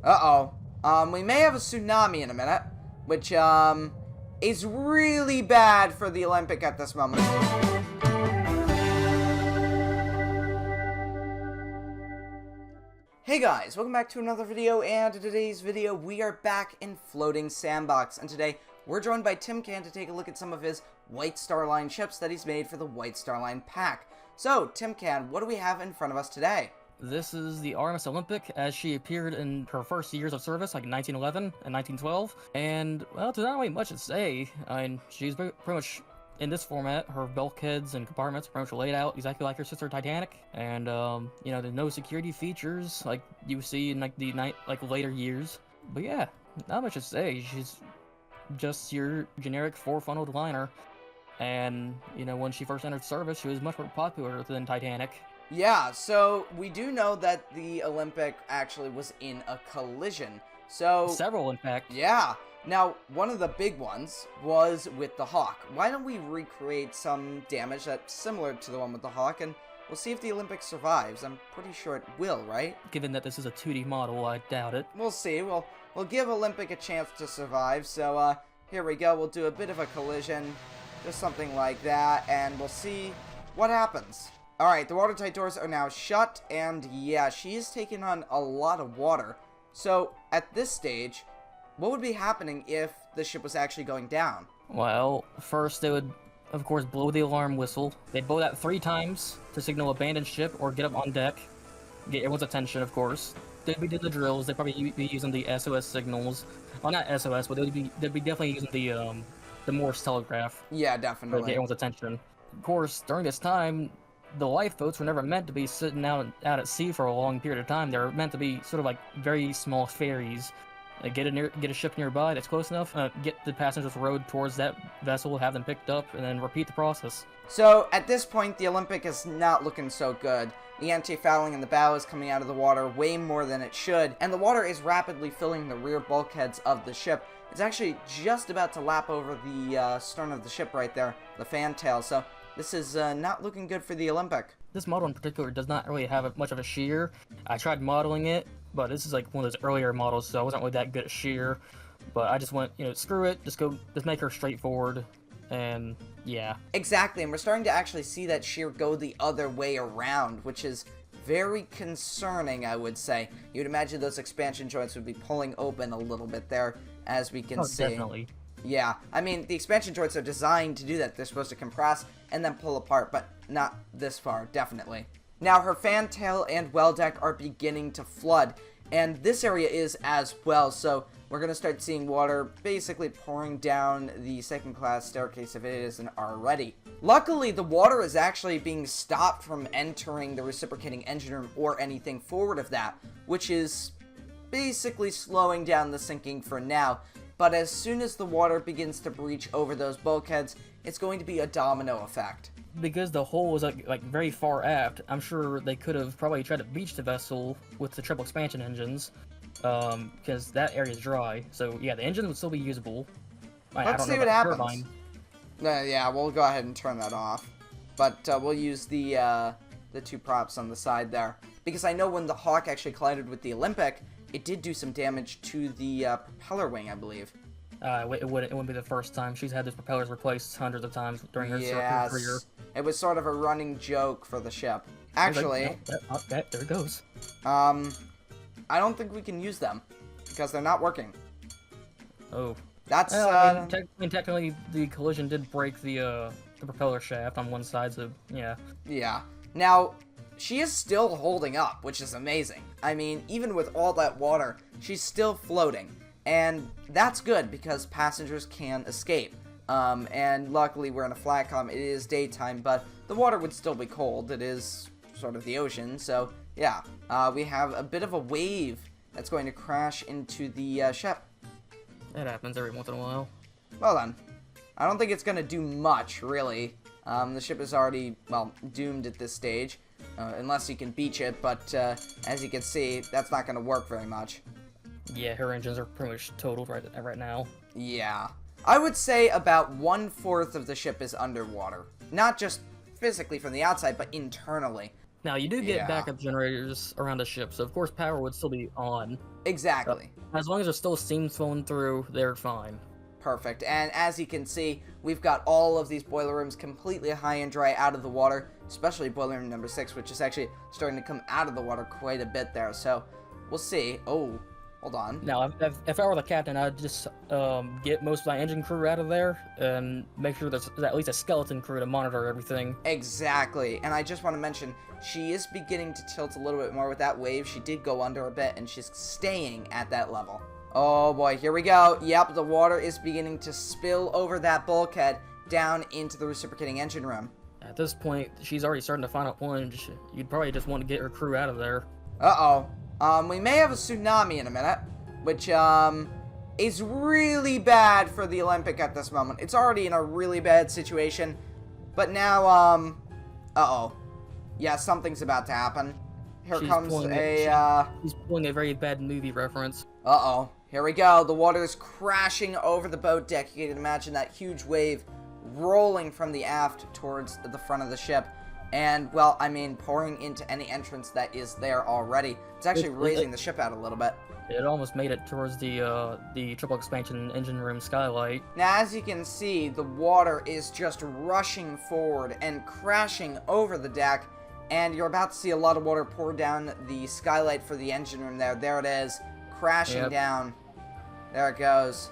Uh-oh. We may have a tsunami in a minute, which, is really bad for the Olympic at this moment. Hey guys, welcome back to another video, and in today's video, we are back in Floating Sandbox, and today, we're joined by Tim Cann to take a look at some of his White Star Line ships that he's made for the White Star Line pack. So, Tim Cann, what do we have in front of us today? This is the RMS Olympic as she appeared in her first years of service, like 1911 and 1912. And, well, there's not really much to say. I mean, she's pretty much in this format. Her bulkheads and compartments are pretty much laid out exactly like her sister Titanic. And, you know, there's no security features like you see in like the later years. But yeah, not much to say. She's just your generic four-funneled liner. And, you know, when she first entered service, she was much more popular than Titanic. Yeah, so we do know that the Olympic actually was in a collision. So Several, in fact. yeah. Now, one of the big ones was with the Hawk. Why don't we recreate some damage that's similar to the one with the Hawk, and we'll see if the Olympic survives. I'm pretty sure it will, right? Given that this is a 2D model, I doubt it. We'll see. We'll give Olympic a chance to survive. So, here we go. We'll do a bit of a collision, just something like that, and we'll see what happens. Alright, the watertight doors are now shut, and yeah, she's taken on a lot of water. So, at this stage, what would be happening if the ship was actually going down? Well, first they would, of course, blow the alarm whistle. They'd blow that 3 times to signal abandon ship or get up on deck. Get everyone's attention, of course. They'd be doing the drills. They'd probably be using the SOS signals. Well, not SOS, but they'd be definitely using the Morse telegraph. Yeah, To definitely. get everyone's attention. Of course, during this time, the lifeboats were never meant to be sitting out at sea for a long period of time. They were meant to be sort of like very small ferries. Get a ship nearby that's close enough, get the passengers rowed towards that vessel, have them picked up, and then repeat the process. So, at this point, the Olympic is not looking so good. The anti-fouling in the bow is coming out of the water way more than it should, and the water is rapidly filling the rear bulkheads of the ship. It's actually just about to lap over the stern of the ship right there, the fantail, so this is not looking good for the Olympic. This model in particular does not really have much of a shear. I tried modeling it, but this is like one of those earlier models, so I wasn't really that good at shear. But I just went, you know, screw it, just make her straightforward, and yeah. Exactly, and we're starting to actually see that shear go the other way around, which is very concerning, I would say. You'd imagine those expansion joints would be pulling open a little bit there, as we can see. Definitely. Yeah, I mean, the expansion joints are designed to do that. They're supposed to compress and then pull apart, but not this far, definitely. Now, her fantail and well deck are beginning to flood, and this area is as well, so we're going to start seeing water basically pouring down the second-class staircase if it isn't already. Luckily, the water is actually being stopped from entering the reciprocating engine room or anything forward of that, which is basically slowing down the sinking for now. But as soon as the water begins to breach over those bulkheads, it's going to be a domino effect. Because the hull was like very far aft, I'm sure they could have probably tried to beach the vessel with the triple expansion engines, because that area is dry. So yeah, the engine would still be usable. Let's see what happens. Yeah, we'll go ahead and turn that off. But we'll use the 2 props on the side there. Because I know when the Hawk actually collided with the Olympic, it did do some damage to the propeller wing, I believe. It wouldn't be the first time. She's had those propellers replaced hundreds of times during her career. It was sort of a running joke for the ship. Actually, there it goes. I don't think we can use them because they're not working. Oh, that's. I mean, technically, the collision did break the propeller shaft on one side, so yeah. Yeah. Now, she is still holding up, which is amazing. I mean, even with all that water, she's still floating. And that's good because passengers can escape. And luckily we're in a flatcom. It is daytime, but the water would still be cold. It is sort of the ocean. So, yeah, we have a bit of a wave that's going to crash into the ship. That happens every once in a while. Well then, I don't think it's going to do much, really. The ship is already, well, doomed at this stage. Unless you can beach it, but as you can see, that's not going to work very much. Yeah, her engines are pretty much totaled right now. Yeah. I would say about 1/4 of the ship is underwater. Not just physically from the outside, but internally. Now, you do get Yeah. backup generators around the ship, so of course power would still be on. Exactly. As long as there's still steam flowing through, they're fine. Perfect. And as you can see, we've got all of these boiler rooms completely high and dry out of the water, especially boiler room number 6, which is actually starting to come out of the water quite a bit there. So we'll see. Oh, hold on. Now, if I were the captain, I'd just get most of my engine crew out of there and make sure there's at least a skeleton crew to monitor everything. Exactly. And I just want to mention, she is beginning to tilt a little bit more with that wave. She did go under a bit, and she's staying at that level. Oh boy, here we go. Yep, the water is beginning to spill over that bulkhead down into the reciprocating engine room. At this point, she's already starting to final plunge. You'd probably just want to get her crew out of there. Uh-oh. We may have a tsunami in a minute, which, is really bad for the Olympic at this moment. It's already in a really bad situation, but now, uh-oh. Yeah, something's about to happen. Here She's comes She's pulling a very bad movie reference. Uh-oh. Here we go. The water is crashing over the boat deck. You can imagine that huge wave rolling from the aft towards the front of the ship. And, well, I mean, pouring into any entrance that is there already. It's actually raising the ship out a little bit. It almost made it towards the triple expansion engine room skylight. Now, as you can see, the water is just rushing forward and crashing over the deck. And you're about to see a lot of water pour down the skylight for the engine room there. There it is, crashing down. There it goes.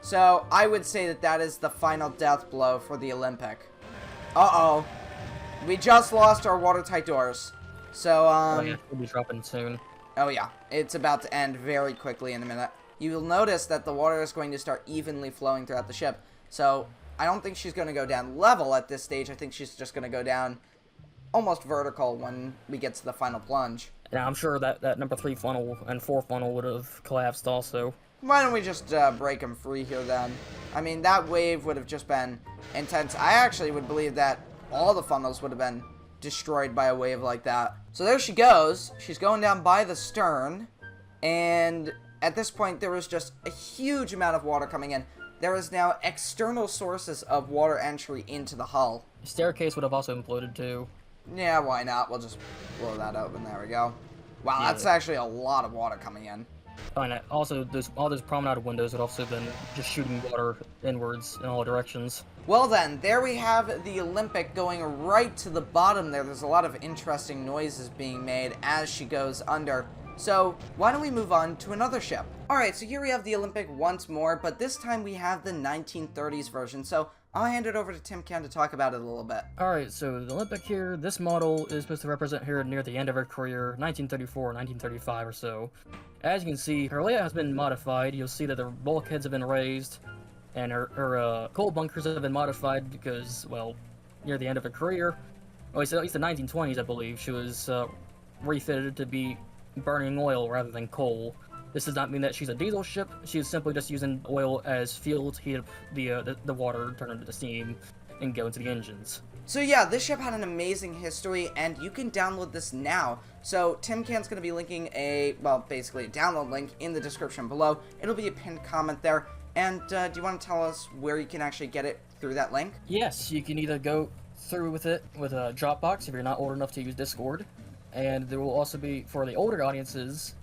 So, I would say that that is the final death blow for the Olympic. Uh-oh. We just lost our watertight doors. So, We'll be dropping soon. oh yeah, it's about to end very quickly in a minute. You'll notice that the water is going to start evenly flowing throughout the ship. So, I don't think she's going to go down level at this stage. I think she's just going to go down almost vertical when we get to the final plunge. Yeah, I'm sure that number 3 funnel and 4 funnel would have collapsed also. Why don't we just break them free here then? I mean, that wave would have just been intense. I actually would believe that all the funnels would have been destroyed by a wave like that. So there she goes. She's going down by the stern. And at this point, there was just a huge amount of water coming in. There is now external sources of water entry into the hull. The staircase would have also imploded too. Yeah, why not? We'll just blow that open. There we go. Wow, that's actually a lot of water coming in. And also, all those promenade windows would also have been just shooting water inwards in all directions. Well then, there we have the Olympic going right to the bottom there. There's a lot of interesting noises being made as she goes under. So, why don't we move on to another ship? Alright, so here we have the Olympic once more, but this time we have the 1930s version. So, I'll hand it over to Tim Cann to talk about it a little bit. Alright, so the Olympic here, this model is supposed to represent her near the end of her career, 1934, 1935 or so. As you can see, her layout has been modified. You'll see that the bulkheads have been raised, and her coal bunkers have been modified because, well, near the end of her career, at least the 1920s, I believe, she was refitted to be burning oil rather than coal. This does not mean that she's a diesel ship. She's simply just using oil as fuel to heat up the water, turn it into steam, and go into the engines. So yeah, this ship had an amazing history, and you can download this now. So Tim Cann's going to be linking basically a download link in the description below. It'll be a pinned comment there. And do you want to tell us where you can actually get it through that link? Yes, you can either go through with it with a Dropbox if you're not old enough to use Discord. And there will also be, for the older audiences,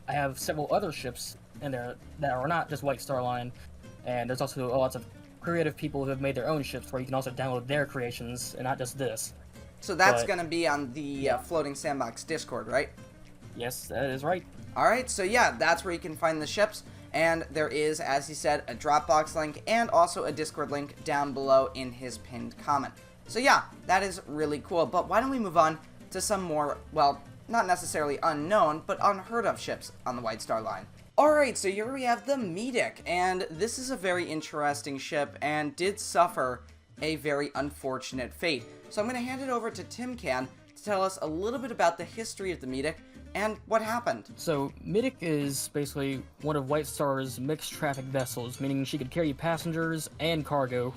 I have several other ships in there that are not just White Star Line, and there's also lots of creative people who have made their own ships where you can also download their creations and not just this. So that's going to be on the Floating Sandbox Discord, right? Yes, that is right. Alright, so yeah, that's where you can find the ships, and there is, as he said, a Dropbox link and also a Discord link down below in his pinned comment. So yeah, that is really cool, but why don't we move on to some more, well, not necessarily unknown, but unheard of ships on the White Star Line. Alright, so here we have the Medic, and this is a very interesting ship and did suffer a very unfortunate fate. So I'm going to hand it over to Tim Cann to tell us a little bit about the history of the Medic and what happened. So, Medic is basically one of White Star's mixed traffic vessels, meaning she could carry passengers and cargo.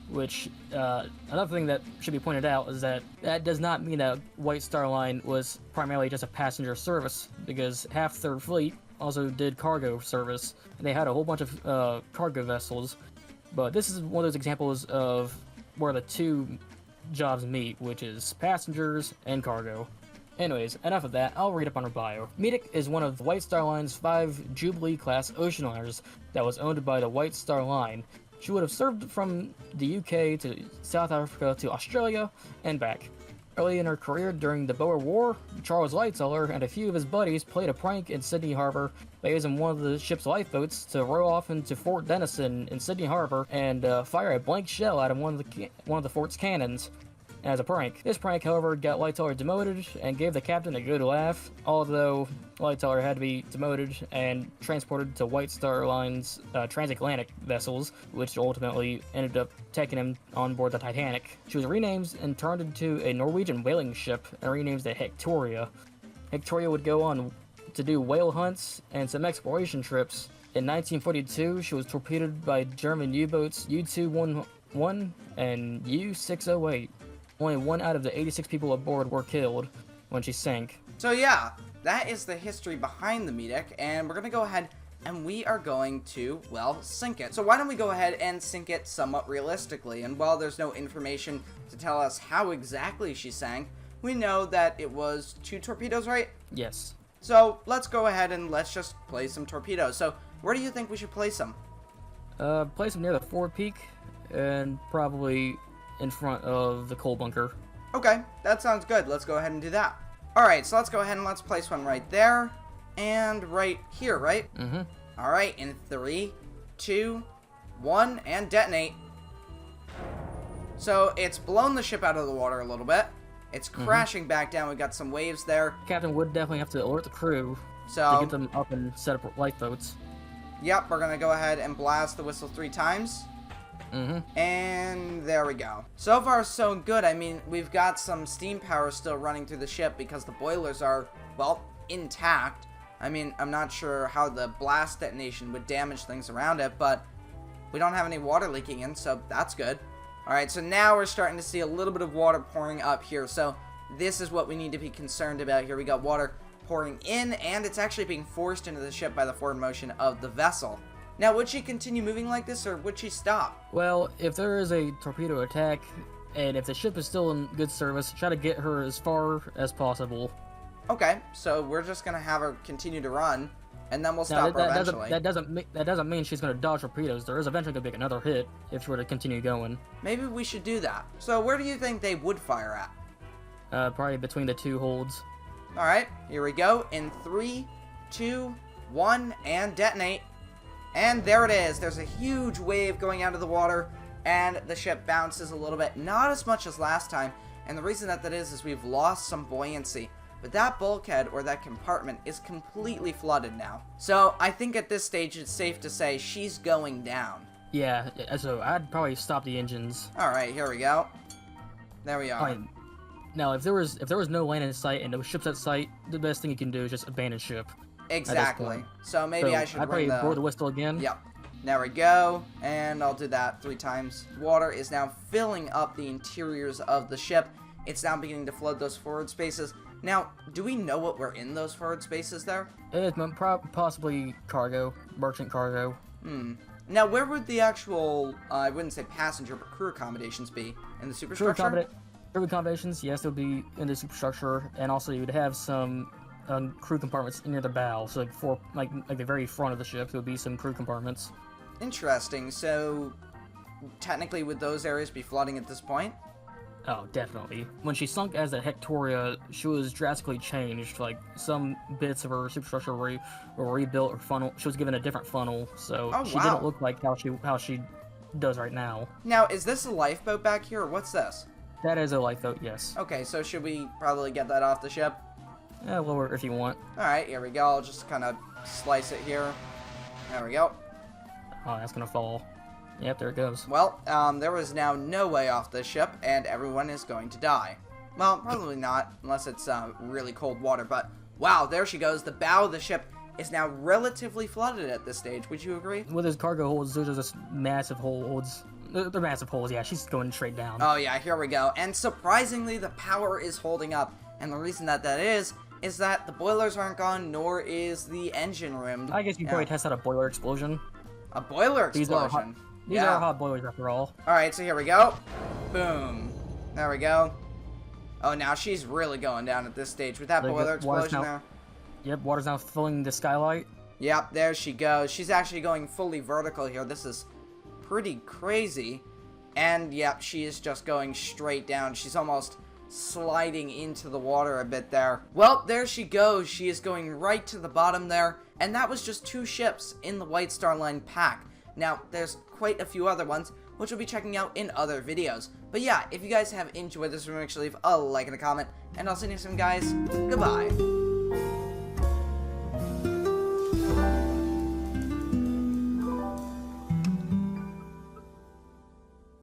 Which, another thing that should be pointed out is that does not mean that White Star Line was primarily just a passenger service, because half their fleet also did cargo service. They had a whole bunch of cargo vessels, but this is one of those examples of where the two jobs meet, which is passengers and cargo. Anyways, enough of that, I'll read up on her bio. Medic is one of the White Star Line's 5 Jubilee-class ocean liners that was owned by the White Star Line. She would have served from the UK to South Africa to Australia and back. Early in her career during the Boer War, Charles Lightoller and a few of his buddies played a prank in Sydney Harbor by using one of the ship's lifeboats to row off into Fort Denison in Sydney Harbor and fire a blank shell out of one of the fort's cannons as a prank. This prank, however, got Lightoller demoted and gave the captain a good laugh, although Lightoller had to be demoted and transported to White Star Line's transatlantic vessels, which ultimately ended up taking him on board the Titanic. She was renamed and turned into a Norwegian whaling ship and renamed the Hectoria. Hectoria would go on to do whale hunts and some exploration trips. In 1942, she was torpedoed by German U-boats U-211 and U-608. Only 1 out of the 86 people aboard were killed when she sank. So yeah, that is the history behind the Medic, and we're going to go ahead and we are going to, well, sink it. So why don't we go ahead and sink it somewhat realistically? And while there's no information to tell us how exactly she sank, we know that it was 2 torpedoes, right? Yes. So let's go ahead and let's just place some torpedoes. So where do you think we should place them? Place them near the forward peak and probably in front of the coal bunker. Okay, that sounds good. Let's go ahead and do that. Alright, so let's go ahead and let's place one right there. And right here, right? Mm-hmm. Alright, in 3, 2, 1, and detonate. So it's blown the ship out of the water a little bit. It's crashing back down. We've got some waves there. Captain would definitely have to alert the crew to get them up and set up lifeboats. Yep, we're going to go ahead and blast the whistle 3 times. And there we go. So far, so good. I mean, we've got some steam power still running through the ship because the boilers are, well, intact. I mean, I'm not sure how the blast detonation would damage things around it, but we don't have any water leaking in, so that's good. Alright, so now we're starting to see a little bit of water pouring up here, so this is what we need to be concerned about here. We got water pouring in, and it's actually being forced into the ship by the forward motion of the vessel. Now, would she continue moving like this, or would she stop? Well, if there is a torpedo attack, and if the ship is still in good service, try to get her as far as possible. Okay, so we're just gonna have her continue to run, and then we'll stop her eventually. That doesn't mean she's gonna dodge torpedoes. There is eventually gonna be another hit if she were to continue going. Maybe we should do that. So where do you think they would fire at? Probably between the 2 holds. Alright, here we go. In 3, 2, 1, and detonate. And there it is. There's a huge wave going out of the water, and the ship bounces a little bit. Not as much as last time, and the reason that is we've lost some buoyancy. But that bulkhead, or that compartment, is completely flooded now. So I think at this stage it's safe to say she's going down. Yeah, so I'd probably stop the engines. Alright, here we go. There we are. Right. Now, if there was no land in sight and no ships at sight, the best thing you can do is just abandon ship. Exactly. So maybe I should I'd probably blow the whistle again. Yep. There we go. And I'll do that 3 times. Water is now filling up the interiors of the ship. It's now beginning to flood those forward spaces. Now, do we know what we're in those forward spaces there? It's possibly cargo, merchant cargo. Now, where would the actual, I wouldn't say passenger, but crew accommodations be? In the superstructure? Crew accommodations, yes, it would be in the superstructure, and also you would have some crew compartments near the bow, so like the very front of the ship, there would be some crew compartments. Interesting. So, technically, would those areas be flooding at this point? Oh, definitely. When she sunk as a Hectoria, she was drastically changed. Like, some bits of her superstructure were rebuilt, or funnel. She was given a different funnel, so she didn't look like how she does right now. Now, is this a lifeboat back here, or what's this? That is a lifeboat, yes. Okay, so should we probably get that off the ship? Yeah, lower if you want. Alright, here we go. I'll just kind of slice it here. There we go. Oh, that's gonna fall. Yep, there it goes. Well, there is now no way off this ship, and everyone is going to die. Well, probably not, unless it's really cold water, but wow, there she goes. The bow of the ship is now relatively flooded at this stage. Would you agree? With his cargo holds, those are just massive holds. They're massive holes, yeah, she's going straight down. Oh yeah, here we go. And surprisingly, the power is holding up, and the reason that is that the boilers aren't gone, nor is the engine room. I guess you probably test out a boiler explosion. A boiler explosion? These are hot boilers after all. Alright, so here we go. Boom. There we go. Oh, now she's really going down at this stage with that boiler explosion there. Yep, water's now filling the skylight. Yep, there she goes. She's actually going fully vertical here. This is pretty crazy. And, yep, she is just going straight down. She's almost sliding into the water a bit there. Well, there she goes. She is going right to the bottom there. And that was just 2 ships in the White Star Line pack. Now, there's quite a few other ones, which we'll be checking out in other videos. But yeah, if you guys have enjoyed this, make sure to leave a like and a comment. And I'll see you next time, guys. Goodbye.